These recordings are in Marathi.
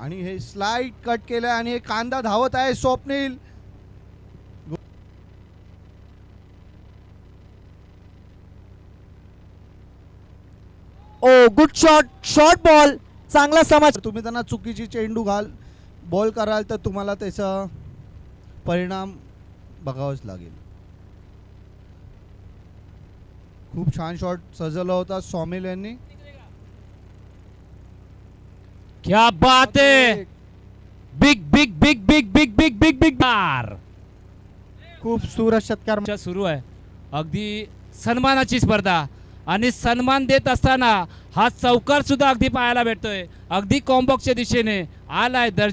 आणि हे स्लाइड कट केलं आणि कांदा धावत आहे स्वप्नील. ओ गुड शॉट, शॉर्ट बॉल, चांगला समाज. तुम्ही त्यांना चुकीची चेंडू बॉल कराल तर तुम्हाला त्याचा परिणाम बघावाच लागेल. खूप छान शॉट सजवला होता सौमिल यांनी. क्या बात है, big big big big big big big big बार. खूप सुरत षटकार सुरू आहे. अगदी सन्मानाची स्पर्धा आणि सन्मान देत असताना हा चौकार सुद्धा अगदी पाहायला भेटतोय. अगदी कॉम्बॉक्सच्या दिशेने आलाय दर.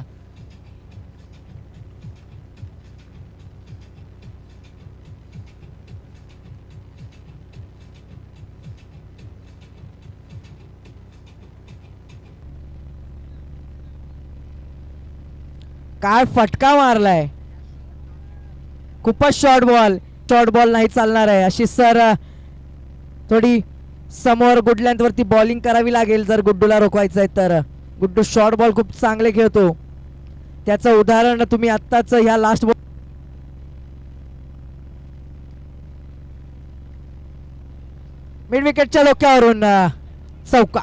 काय फटका मारलाय. खूपच शॉर्ट बॉल नाही चालणार आहे. अशी सर थोडी समोर गुड लेंथ वरती बॉलिंग करावी लागेल जर गुड्डूला रोखवायचं आहे तर. गुड्डू शॉर्ट बॉल खूप चांगले खेळतो. त्याचं उदाहरण तुम्ही आत्ताच ह्या लास्ट बॉल. मिड विकेटच्या डोक्यावरून चौका.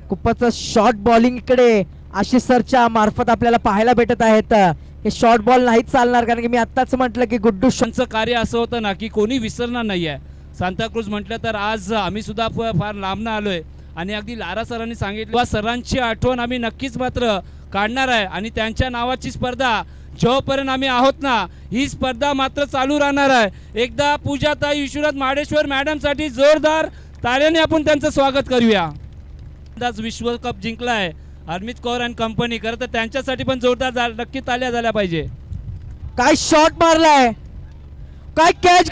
खूपच शॉर्ट बॉलिंग इकडे आशिष सरच्या मार्फत आपल्याला पाहायला भेटत आहेत. हे शॉर्ट बॉल नाही चालणार कारण की मी आत्ताच म्हटलं की गुड्डू त्यांचं कार्य असं होतं ना की कोणी विसरणार नाही आहे. सांताक्रूज म्हटलं तर आज आम्ही सुद्धा फार लांबनं आलोय आणि अगदी लारा सरांनी सांगितलं सरांची आठवण आम्ही नक्कीच मात्र काढणार आहे आणि त्यांच्या नावाची स्पर्धा जोपर्यंत आम्ही आहोत ना ही स्पर्धा मात्र चालू राहणार आहे. एकदा पूजाताई विश्वनाथ माडेश्वर मॅडमसाठी जोरदार ताल्याने आपण त्यांचं स्वागत करूया. विश्वकप जिंकलाय हरमीत कौर अँड कंपनी. खरं तर त्यांच्यासाठी पण जोरदार नक्की ताल्या झाल्या पाहिजे. काय शॉट मारलाय, काय कॅच